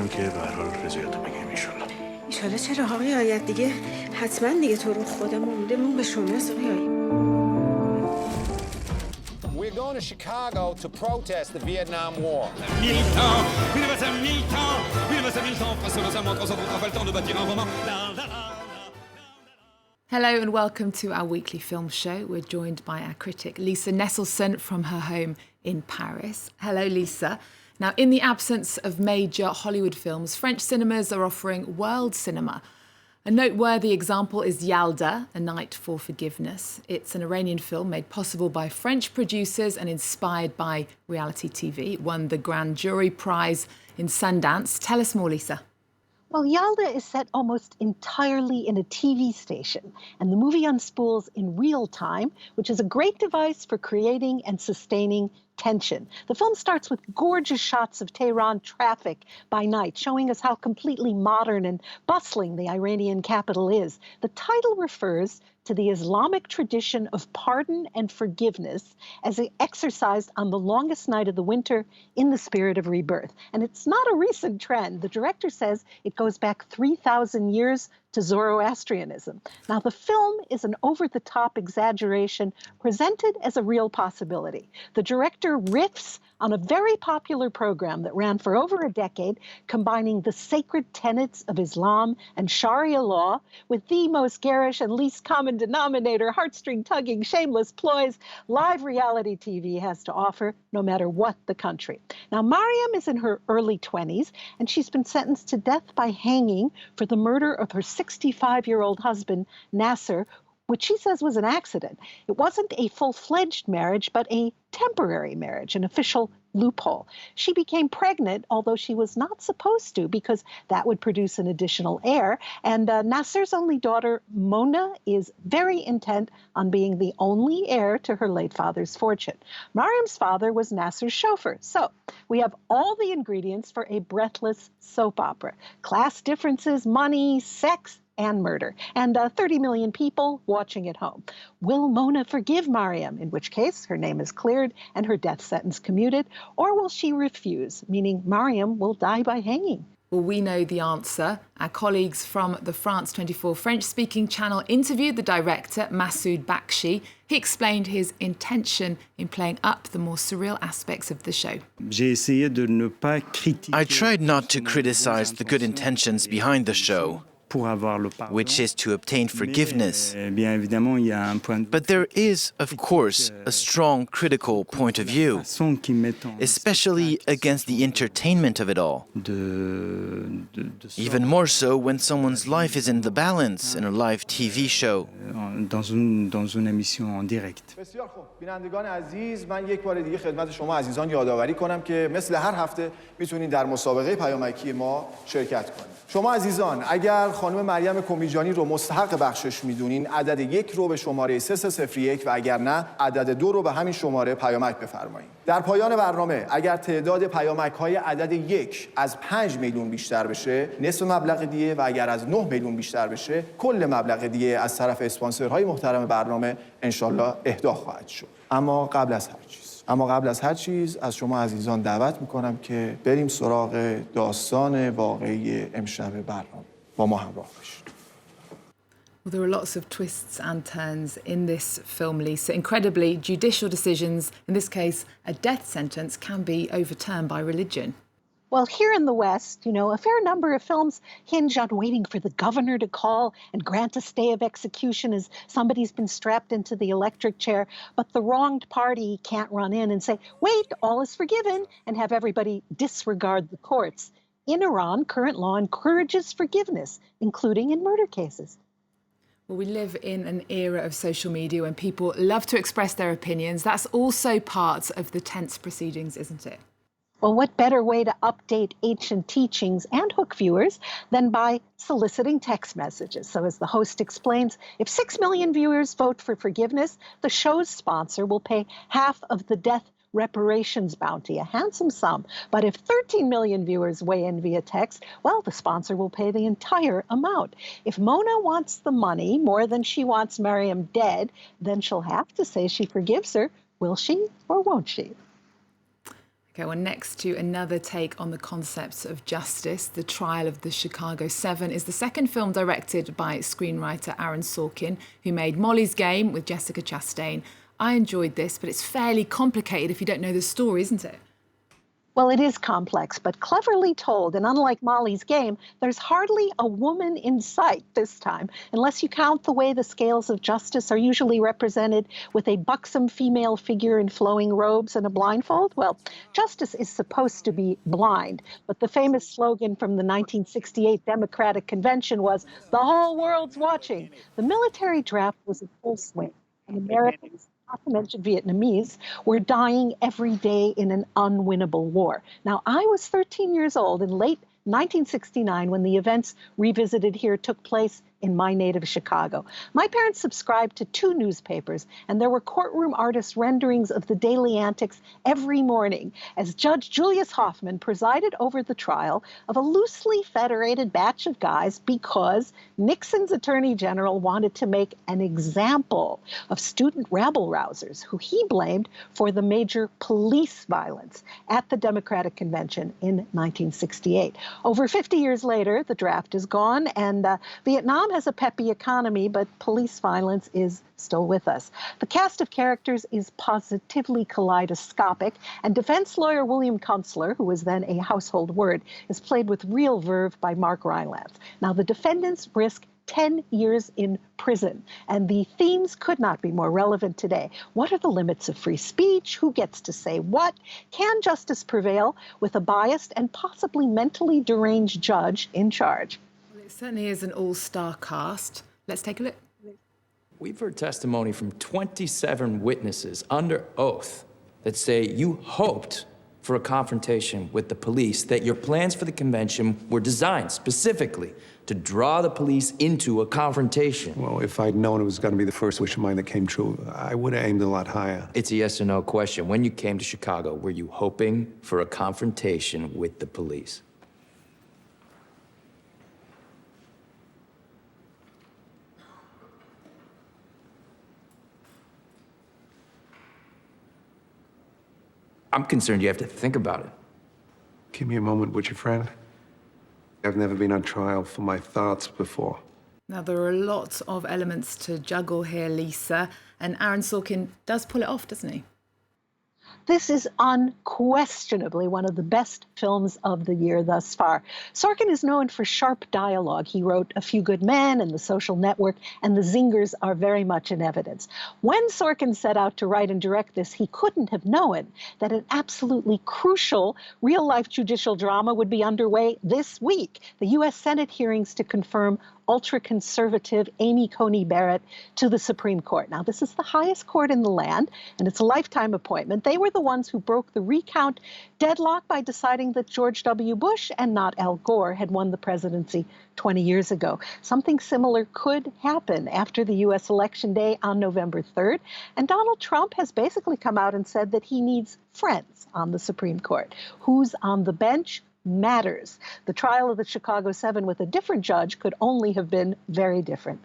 میگم که به هر حال رضایت میگم ایشالله. ایشالله چرا آقای آید دیگه حتما دیگه تو رو خودمون میده به شما آقای. We're going to Chicago to protest the Vietnam War. Hello and welcome to our weekly film show. We're joined by our critic Lisa Nesselson from her home in Paris. Hello, Lisa. Now, in the absence of major Hollywood films, French cinemas are offering world cinema. A noteworthy example is Yalda, A Night for Forgiveness. It's an Iranian film made possible by French producers and inspired by reality TV. It won the Grand Jury Prize in Sundance. Tell us more, Lisa. Well, Yalda is set almost entirely in a TV station, and the movie unspools in real time, which is a great device for creating and sustaining tension. The film starts with gorgeous shots of Tehran traffic by night, showing us how completely modern and bustling the Iranian capital is. The title refers to the Islamic tradition of pardon and forgiveness as exercised on the longest night of the winter in the spirit of rebirth. And it's not a recent trend. The director says it goes back 3,000 years to Zoroastrianism. Now, the film is an over-the-top exaggeration presented as a real possibility. The director riffs on a very popular program that ran for over a decade, combining the sacred tenets of Islam and Sharia law with the most garish and least common denominator, heartstring-tugging, shameless ploys live reality TV has to offer, no matter what the country. Now, Mariam is in her early 20s, and she's been sentenced to death by hanging for the murder of her 65-year-old husband, Nasser, which she says was an accident. It wasn't a full-fledged marriage, but a temporary marriage, an official loophole. She became pregnant, although she was not supposed to, because that would produce an additional heir. And Nasser's only daughter, Mona, is very intent on being the only heir to her late father's fortune. Mariam's father was Nasser's chauffeur. So we have all the ingredients for a breathless soap opera. Class differences, money, sex, and murder, and 30 million people watching at home. Will Mona forgive Mariam, in which case her name is cleared and her death sentence commuted, or will she refuse, meaning Mariam will die by hanging? Well, we know the answer. Our colleagues from the France 24 French-speaking channel interviewed the director, Massoud Bakshi. He explained his intention in playing up the more surreal aspects of the show. I tried not to criticize the good intentions behind the show, which is to obtain forgiveness. But there is, of course, a strong critical point of view, especially against the entertainment of it all. Even more so when someone's life is in the balance in a live TV show. بسیار خوب بینندگان عزیز، من یک بار دیگه خدمت شما عزیزان یادآوری کنم که مثل هر هفته میتونید در مسابقه پیامکی ما شرکت کنید. شما عزیزان اگر خانم مریم کمیجانی رو مستحق بخشش میدونین عدد 1 رو به شماره 3301 و اگر نه عدد 2 رو به همین شماره پیامک بفرمایید. در پایان برنامه اگر تعداد پیامک‌های عدد 1 از 5 میلیون بیشتر بشه نصف مبلغ دیه و اگر از 9 میلیون بیشتر بشه کل مبلغ دیه از طرف اسپانسرهای محترم برنامه انشالله اهدا خواهد شد. اما قبل از هر چیز از شما عزیزان دعوت میکنم که بریم سراغ داستان واقعی امشب برنامه. با ما همراه باشید. Well, there are lots of twists and turns in this film, Lisa. Incredibly, judicial decisions, in this case, a death sentence, can be overturned by religion. Well, here in the West, a fair number of films hinge on waiting for the governor to call and grant a stay of execution as somebody's been strapped into the electric chair, but the wronged party can't run in and say, wait, all is forgiven, and have everybody disregard the courts. In Iran, current law encourages forgiveness, including in murder cases. Well, we live in an era of social media when people love to express their opinions. That's also part of the tense proceedings, isn't it? Well, what better way to update ancient teachings and hook viewers than by soliciting text messages? So as the host explains, if 6 million viewers vote for forgiveness, the show's sponsor will pay half of the death reparations bounty, a handsome sum. But if 13 million viewers weigh in via text, well, the sponsor will pay the entire amount. If Mona wants the money more than she wants Mariam dead, then she'll have to say she forgives her. Will she or won't she? Okay, well, next to another take on the concepts of justice, The Trial of the Chicago 7 is the second film directed by screenwriter Aaron Sorkin, who made Molly's Game with Jessica Chastain. I enjoyed this, but it's fairly complicated if you don't know the story, isn't it? Well, it is complex, but cleverly told. And unlike Molly's Game, there's hardly a woman in sight this time, unless you count the way the scales of justice are usually represented with a buxom female figure in flowing robes and a blindfold. Well, justice is supposed to be blind, but the famous slogan from the 1968 Democratic Convention was, "The whole world's watching." The military draft was in full swing, and Americans, not to mention Vietnamese, were dying every day in an unwinnable war. Now, I was 13 years old in late 1969 when the events revisited here took place in my native Chicago. My parents subscribed to 2 newspapers, and there were courtroom artist renderings of the daily antics every morning as Judge Julius Hoffman presided over the trial of a loosely federated batch of guys because Nixon's Attorney General wanted to make an example of student rabble-rousers who he blamed for the major police violence at the Democratic Convention in 1968. Over 50 years later, the draft is gone, and Vietnam has a peppy economy, but police violence is still with us. The cast of characters is positively kaleidoscopic, and defense lawyer William Kunstler, who was then a household word, is played with real verve by Mark Rylance. Now, the defendants risk 10 years in prison, and the themes could not be more relevant today. What are the limits of free speech? Who gets to say what? Can justice prevail with a biased and possibly mentally deranged judge in charge? Well, it certainly is an all-star cast. Let's take a look. We've heard testimony from 27 witnesses under oath that say you hoped for a confrontation with the police, that your plans for the convention were designed specifically to draw the police into a confrontation. Well, if I'd known it was going to be the first wish of mine that came true, I would have aimed a lot higher. It's a yes or no question. When you came to Chicago, were you hoping for a confrontation with the police? I'm concerned you have to think about it. Give me a moment, would you, friend? I've never been on trial for my thoughts before. Now, there are lots of elements to juggle here, Lisa, and Aaron Sorkin does pull it off, doesn't he? This is unquestionably one of the best films of the year thus far. Sorkin is known for sharp dialogue. He wrote A Few Good Men and The Social Network, and the zingers are very much in evidence. When Sorkin set out to write and direct this, he couldn't have known that an absolutely crucial real-life judicial drama would be underway this week, the U.S. Senate hearings to confirm ultra-conservative Amy Coney Barrett to the Supreme Court. Now, this is the highest court in the land, and it's a lifetime appointment. They were the ones who broke the recount deadlock by deciding that George W. Bush and not Al Gore had won the presidency 20 years ago. Something similar could happen after the U.S. election day on November 3rd, and Donald Trump has basically come out and said that he needs friends on the Supreme Court. Who's on the bench matters. The trial of the Chicago 7 with a different judge could only have been very different.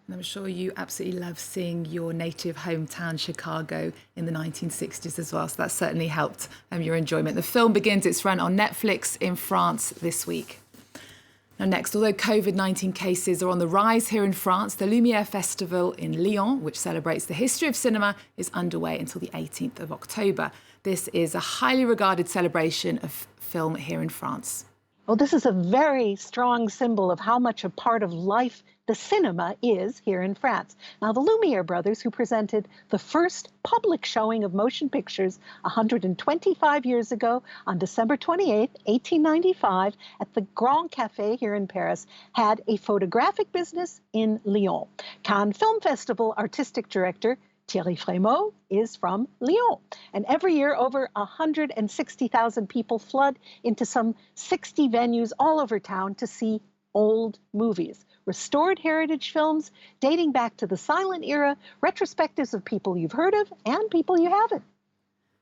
And I'm sure you absolutely love seeing your native hometown, Chicago, in the 1960s as well. So that certainly helped your enjoyment. The film begins its run on Netflix in France this week. Now next, although COVID-19 cases are on the rise here in France, the Lumiere Festival in Lyon, which celebrates the history of cinema, is underway until the 18th of October. This is a highly regarded celebration of film here in France. Well, this is a very strong symbol of how much a part of life the cinema is here in France. Now, the Lumiere brothers, who presented the first public showing of motion pictures 125 years ago on December 28, 1895, at the Grand Café here in Paris, had a photographic business in Lyon. Cannes Film Festival artistic director Thierry Frémaux is from Lyon. And every year, over 160,000 people flood into some 60 venues all over town to see old movies, restored heritage films dating back to the silent era, retrospectives of people you've heard of and people you haven't.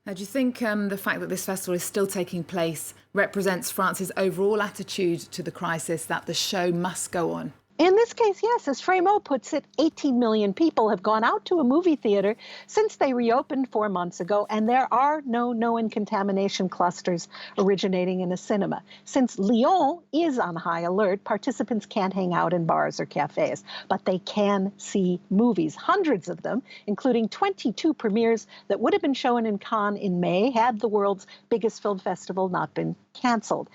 Now, do you think the fact that this festival is still taking place represents France's overall attitude to the crisis, that the show must go on? In this case, yes, as Frémaux puts it, 18 million people have gone out to a movie theater since they reopened 4 months ago, and there are no known contamination clusters originating in a cinema. Since Lyon is on high alert, participants can't hang out in bars or cafes, but they can see movies, hundreds of them, including 22 premieres that would have been shown in Cannes in May had the world's biggest film festival not been canceled.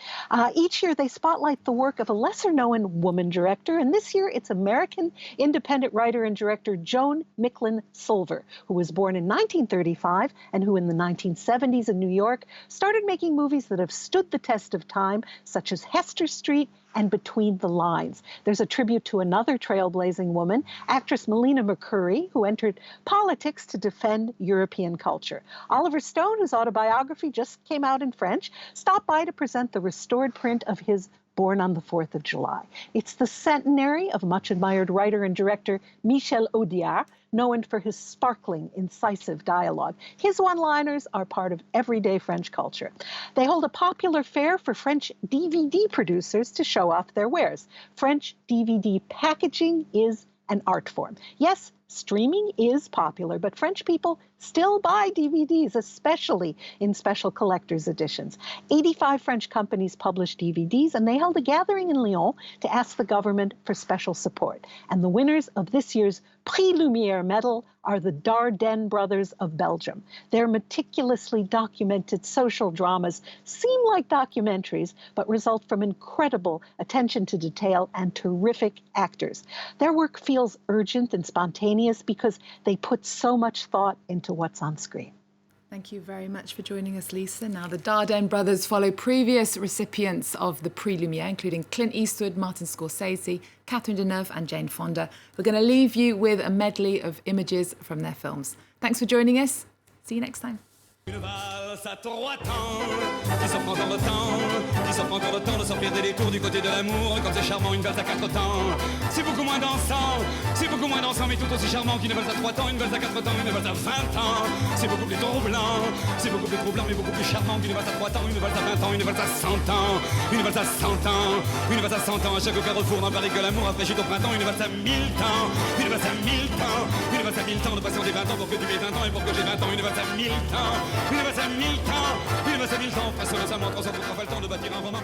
Each year, they spotlight the work of a lesser-known woman director, and this year it's American independent writer and director Joan Micklin Silver, who was born in 1935 and who in the 1970s in New York started making movies that have stood the test of time, such as Hester Street and Between the Lines. There's a tribute to another trailblazing woman, actress Melina Mercouri, who entered politics to defend European culture. Oliver Stone, whose autobiography just came out in French, stopped by to present the restored print of his Born on the 4th of July. It's the centenary of much-admired writer and director Michel Audiard, known for his sparkling, incisive dialogue. His one-liners are part of everyday French culture. They hold a popular fair for French DVD producers to show off their wares. French DVD packaging is an art form. Yes, streaming is popular, but French people still buy DVDs, especially in special collector's editions. 85 French companies publish DVDs, and they held a gathering in Lyon to ask the government for special support. And the winners of this year's Prix Lumiere medal are the Dardenne brothers of Belgium. Their meticulously documented social dramas seem like documentaries, but result from incredible attention to detail and terrific actors. Their work feels urgent and spontaneous because they put so much thought into what's on screen. Thank you very much for joining us, Lisa. Now, the Dardenne brothers follow previous recipients of the Prix Lumiere, including Clint Eastwood, Martin Scorsese, Catherine Deneuve and Jane Fonda. We're going to leave you with a medley of images from their films. Thanks for joining us. See you next time. Une valse à 3 temps, qui s'offre encore le temps, qui s'offre encore le temps de sortir des détours du côté de l'amour. Comme c'est charmant, une valse à 4 temps, c'est beaucoup moins dansant, mais tout aussi charmant qu'une valse à 3 temps, une valse à 4 temps, une valse à 20 ans. C'est beaucoup plus troublant, mais beaucoup plus charmant qu'une valse à 3 temps, une valse à 20 ans, une valse à 100 ans, une valse à 100 ans, une valse à 100 ans. À chaque carrefour n'en parlait que l'amour rafraîchit au printemps, une valse à 1000 ans, une valse à 1000 ans, une valse à 1000 ans de passion des 20 ans pour que tu aies 20 ans et pour que j'ai 20 ans, une valse à 1000 ans. Une valse à 1000 ans, une valse à 1000 ans, façonne sa montre, on s'en fout, on fait le temps de bâtir un roman.